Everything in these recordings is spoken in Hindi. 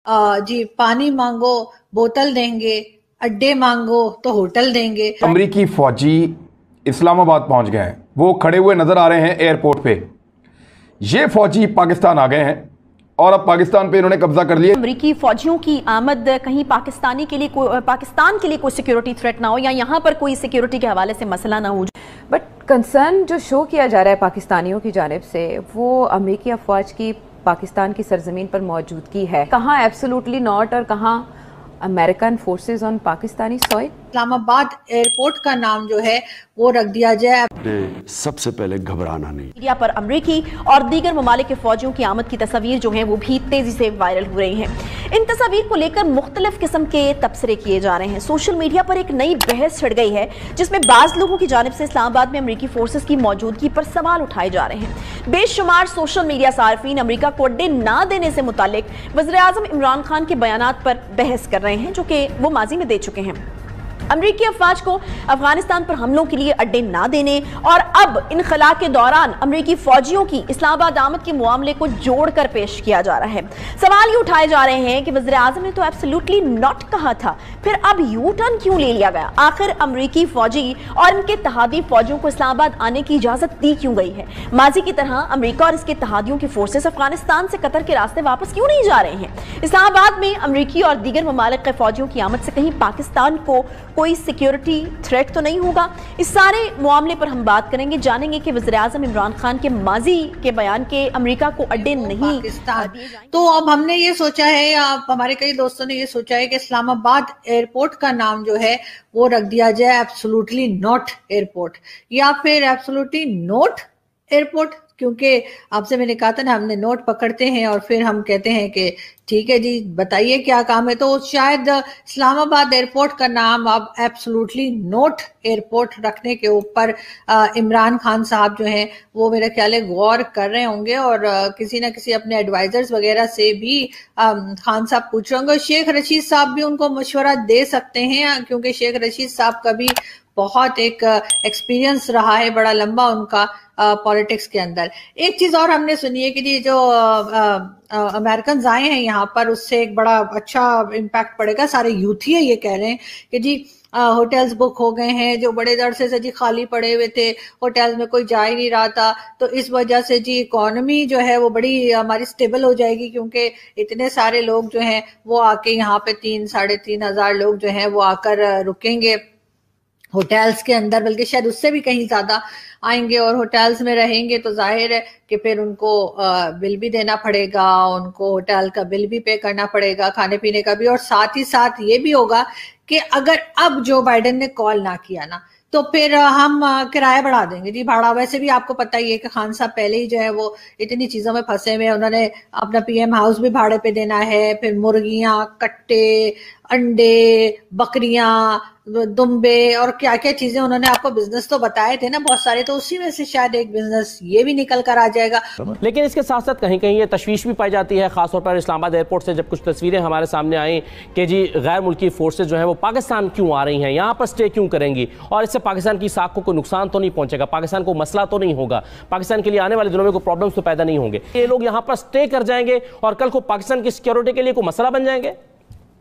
जी पानी मांगो बोतल देंगे, अड्डे मांगो तो होटल देंगे। अमरीकी फौजी इस्लामाबाद पहुंच गए हैं, वो खड़े हुए नजर आ रहे हैं एयरपोर्ट पे। ये फौजी पाकिस्तान आ गए हैं और अब पाकिस्तान पे इन्होंने कब्जा कर लिया। अमरीकी फौजियों की आमद कहीं पाकिस्तान के लिए कोई सिक्योरिटी थ्रेट ना हो या यहाँ पर कोई सिक्योरिटी के हवाले से मसला ना हो। बट कंसर्न जो शो किया जा रहा है पाकिस्तानियों की जानिब से, वो अमरीकी अफवाज की पाकिस्तान की सरजमीन पर मौजूदगी है। कहाँ एब्सोल्युटली नॉट और कहाँ American forces on Pakistani soil. Islamabad airport का नाम जो है वो रख दिया जाए। सबसे पहले घबराना नहीं। मीडिया पर अमरीकी और दीगर ममालिक के फौजियों की आमद की तस्वीर जो हैं वो भी तेजी से वायरल हो रही हैं। इन तस्वीर को लेकर मुख्तलिफ किस्म के तबसरे किए जा रहे हैं। सोशल मीडिया पर एक नई बहस छिड़ गई है जिसमें बाज लोगों की जानिब से इस्लामाबाद में अमरीकी फोर्सेस की मौजूदगी पर सवाल उठाए जा रहे हैं। बेशुमार सोशल मीडिया सार्फिन अमरीका को अड्डे ना देने से मुतालिक वज़ीर-ए-आज़म इमरान खान के बयानात पर बहस कर रहे हैं जो कि वो माजी में दे चुके हैं। अमरीकी अफवाज को अफगानिस्तान पर हमलों के लिए अड्डे ना देने और अब इनखला के दौरान अमरीकी फौजियों की इस्लामाबाद आमद के मामले को जोड़कर पेश किया जा रहा है। सवाल ये उठाए जा रहे हैं कि वज़ीर-ए-आज़म ने तो एब्सोल्युटली नॉट कहा था, फिर अब यू टर्न क्यों ले लिया गया? आखिर अमरीकी फौजी और इनके इत्तेहादी फौजियों को इस्लामाबाद आने की इजाजत दी क्यों गई है? माजी की तरह अमरीका और इसके इत्तेहादियों की फोर्सेस अफगानिस्तान से कतर के रास्ते वापस क्यों नहीं जा रहे हैं? इस्लामाबाद में अमरीकी और दीगर ममालिक के फौजियों की आमद से कहीं पाकिस्तान को कोई सिक्योरिटी थ्रेट तो नहीं होगा? इस सारे मामले पर हम बात करेंगे, जानेंगे कि वज़ीर-ए-आज़म इमरान खान के माजी के बयान के अमेरिका को अड्डे नहीं पाकिस्तान। तो अब हमने ये सोचा है, या हमारे कई दोस्तों ने ये सोचा है कि इस्लामाबाद एयरपोर्ट का नाम जो है वो रख दिया जाए एब्सोल्युटली नॉट एयरपोर्ट या फिर एब्सोल्युटली नोट एयरपोर्ट, क्योंकि आपसे मैंने कहा था ना, हमने नोट पकड़ते हैं और फिर हम कहते हैं कि ठीक है जी बताइए क्या काम है। तो शायद इस्लामाबाद एयरपोर्ट का नाम अब एब्सोल्युटली नोट एयरपोर्ट रखने के ऊपर इमरान खान साहब जो हैं वो मेरा ख्याल है गौर कर रहे होंगे और किसी ना किसी अपने एडवाइजर्स वगैरह से भी खान साहब पूछ रहे होंगे। शेख रशीद साहब भी उनको मशवरा दे सकते हैं क्योंकि शेख रशीद साहब का भी बहुत एक एक्सपीरियंस रहा है बड़ा लंबा उनका पॉलिटिक्स के अंदर। एक चीज और हमने सुनी है कि जी जो अमेरिकन आए हैं यहाँ पर उससे एक बड़ा अच्छा इम्पैक्ट पड़ेगा। सारे यूथी है ये कह रहे हैं कि जी होटल्स बुक हो गए हैं जो बड़े अरसे से जी खाली पड़े हुए थे, होटल्स में कोई जा ही नहीं रहा था, तो इस वजह से जी इकोनॉमी जो है वो बड़ी हमारी स्टेबल हो जाएगी क्योंकि इतने सारे लोग जो हैं वो आके यहाँ पे 3-3,500 लोग जो हैं वो आकर रुकेंगे होटल्स के अंदर, बल्कि शायद उससे भी कहीं ज्यादा आएंगे और होटल्स में रहेंगे तो जाहिर है कि फिर उनको बिल भी देना पड़ेगा, उनको होटल का बिल भी पे करना पड़ेगा, खाने पीने का भी। और साथ ही साथ ये भी होगा कि अगर अब जो बाइडेन ने कॉल ना किया ना तो फिर हम किराया बढ़ा देंगे जी, भाड़ा। वैसे भी आपको पता ही है कि खान साहब पहले ही जो है वो इतनी चीजों में फंसे हुए, उन्होंने अपना पीएम हाउस भी भाड़े पे देना है, फिर मुर्गियां, कट्टे, अंडे, बकरियां, दुम्बे और क्या क्या चीजें उन्होंने आपको बिजनेस तो बताए थे ना बहुत सारे, तो उसी में से शायद एक बिजनेस ये भी निकल कर आ जाएगा। लेकिन इसके साथ साथ कहीं कहीं ये तशवीश भी पाई जाती है, खासतौर पर इस्लामाबाद एयरपोर्ट से जब कुछ तस्वीरें हमारे सामने आई कि जी गैर मुल्की फोर्सेज जो है वो पाकिस्तान क्यों आ रही हैं, यहाँ पर स्टे क्यों करेंगी और इससे पाकिस्तान की साख को कोई नुकसान तो नहीं पहुंचेगा, पाकिस्तान को मसला तो नहीं होगा, पाकिस्तान के लिए आने वाले दिनों में कोई प्रॉब्लम्स तो पैदा नहीं होंगे, ये लोग यहाँ पर स्टे कर जाएंगे और कल को पाकिस्तान की सिक्योरिटी के लिए कोई मसला बन जाएंगे।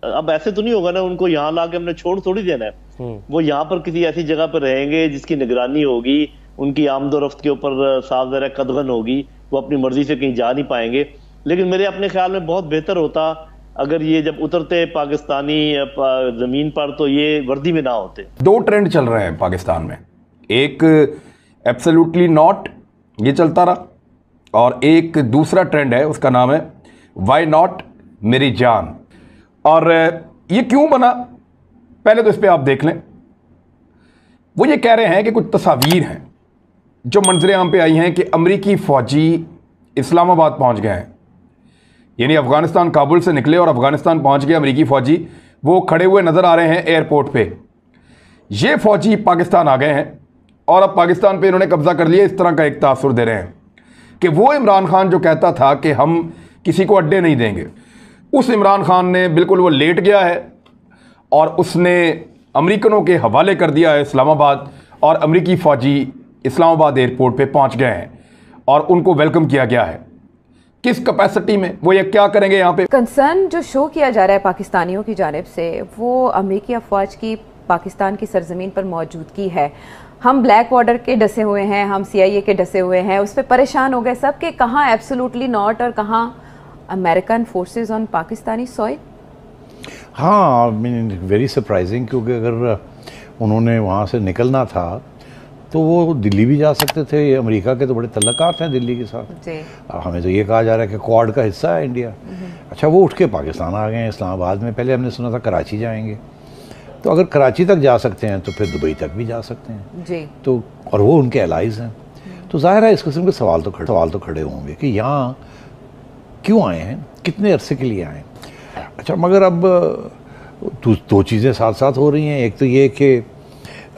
अब ऐसे तो नहीं होगा ना, उनको यहाँ लाके हमने छोड़ थोड़ी देना है। वो यहाँ पर किसी ऐसी जगह पर रहेंगे जिसकी निगरानी होगी, उनकी आमदोरफ्त के ऊपर साफ ज़रा कदगन होगी, वो अपनी मर्जी से कहीं जा नहीं पाएंगे। लेकिन मेरे अपने ख्याल में बहुत बेहतर होता अगर ये जब उतरते पाकिस्तानी जमीन पर तो ये वर्दी में ना होते। दो ट्रेंड चल रहे हैं पाकिस्तान में, एक एब्सोल्युटली नॉट ये चलता रहा और एक दूसरा ट्रेंड है उसका नाम है वाई नॉट मेरी जान। और ये क्यों बना पहले तो इस पे आप देख लें। वो ये कह रहे हैं कि कुछ तस्वीर हैं जो मंजर आम पे आई हैं कि अमरीकी फ़ौजी इस्लामाबाद पहुंच गए हैं, यानी अफ़गानिस्तान काबुल से निकले और अफ़गानिस्तान पहुंच गए अमरीकी फ़ौजी, वो खड़े हुए नज़र आ रहे हैं एयरपोर्ट पे। ये फ़ौजी पाकिस्तान आ गए हैं और अब पाकिस्तान पे इन्होंने कब्ज़ा कर लिया। इस तरह का एक तासुर दे रहे हैं कि वो इमरान खान जो कहता था कि हम किसी को अड्डे नहीं देंगे, उस इमरान खान ने बिल्कुल वो लेट गया है और उसने अमरीकनों के हवाले कर दिया है इस्लामाबाद, और अमरीकी फ़ौजी इस्लामाबाद एयरपोर्ट पे पहुंच गए हैं और उनको वेलकम किया गया है। किस कैपेसिटी में, वो ये क्या करेंगे यहाँ पे। कंसर्न जो शो किया जा रहा है पाकिस्तानियों की जानिब से वो अमेरिकी अफवाज की पाकिस्तान की सरजमीन पर मौजूदगी है। हम ब्लैक बॉर्डर के डसे हुए हैं, हम CIA के डसे हुए हैं, उस पर परेशान हो गए सब कि कहाँ एब्सोल्युटली नॉट और कहाँ American forces on Pakistani soil. हाँ, मीन वेरी सरप्राइजिंग, क्योंकि अगर उन्होंने वहाँ से निकलना था तो वो दिल्ली भी जा सकते थे। ये अमेरिका के तो बड़े तल्लुकात हैं दिल्ली के साथ। हमें तो ये कहा जा रहा है कि क्वाड का हिस्सा है इंडिया। अच्छा, वो उठ के पाकिस्तान आ गए हैं, इस्लामाबाद में। पहले हमने सुना था कराची जाएंगे, तो अगर कराची तक जा सकते हैं तो फिर दुबई तक भी जा सकते हैं जी। तो और वो उनके एलाइज हैं। तो जाहिर है इस किस्म के सवाल तो खड़े होंगे कि यहाँ क्यों आए हैं, कितने अरसे के लिए आए। अच्छा, मगर अब दो चीज़ें साथ साथ हो रही हैं। एक तो ये कि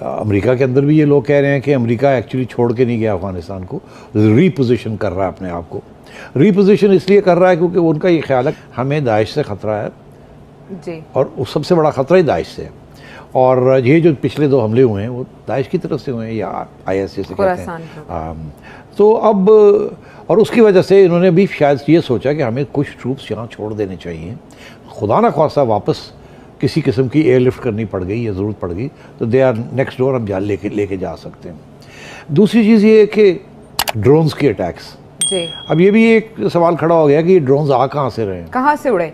अमेरिका के अंदर भी ये लोग कह रहे हैं कि अमेरिका एक्चुअली छोड़ के नहीं गया अफगानिस्तान को, रीपोजिशन कर रहा है अपने आप को। रीपोजिशन इसलिए कर रहा है क्योंकि उनका ये ख्याल है हमें दाइश से ख़तरा है जी, और उस सबसे बड़ा ख़तरा ही दाइश से है। और ये जो पिछले 2 हमले हुए हैं वो दाइश की तरफ से हुए हैं, या IS जैसे कहते हैं। तो अब और उसकी वजह से इन्होंने भी शायद ये सोचा कि हमें कुछ ट्रूप्स यहाँ छोड़ देने चाहिए। खुदा ना ख्वास्ता वापस किसी किस्म की एयरलिफ्ट करनी पड़ गई या ज़रूरत पड़ गई तो दे आर नेक्स्ट डोर, हम जान लेके जा सकते हैं। दूसरी चीज़ ये है कि ड्रोन्स के अटैक्स जी। अब ये भी एक सवाल खड़ा हो गया कि ये ड्रोन्स आ कहाँ से रहे हैं, कहाँ से उड़े,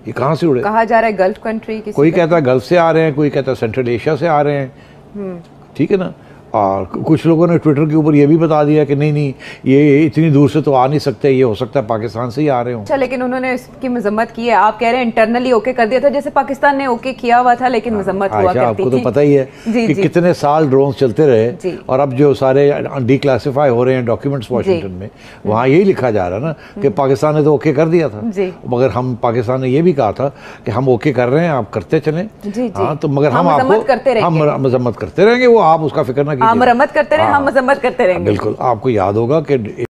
ये कहाँ से उड़े। कहा जा रहा है गल्फ कंट्री, कोई कहता है गल्फ से आ रहे हैं, कोई कहता है सेंट्रल एशिया से आ रहे हैं। ठीक है ना। और कुछ लोगों ने ट्विटर के ऊपर ये भी बता दिया कि नहीं ये इतनी दूर से तो आ नहीं सकते, ये हो सकता है पाकिस्तान से ही आ रहे हो। अच्छा, लेकिन उन्होंने इसकी मजम्मत की है। आप कह रहे हैं इंटरनली ओके कर दिया था, जैसे पाकिस्तान ने ओके किया हुआ था, लेकिन मजम्मत हुआ करती थी। आपको तो पता ही है कि कितने साल ड्रोन चलते रहे, और अब जो सारे डिक्लासिफाई हो रहे हैं डॉक्यूमेंट्स वाशिंगटन में, वहाँ यही लिखा जा रहा है ना कि पाकिस्तान ने तो ओके कर दिया था, मगर हम पाकिस्तान ने ये भी कहा था कि हम ओके कर रहे हैं, आप करते चलें। हाँ, तो मगर हम आपको हम मजम्मत करते रहेंगे, वो आप उसका फिक्र ना कीजिए, मरम्मत करते रहे, हम मजम्मत करते रहेंगे। बिल्कुल। आपको याद होगा कि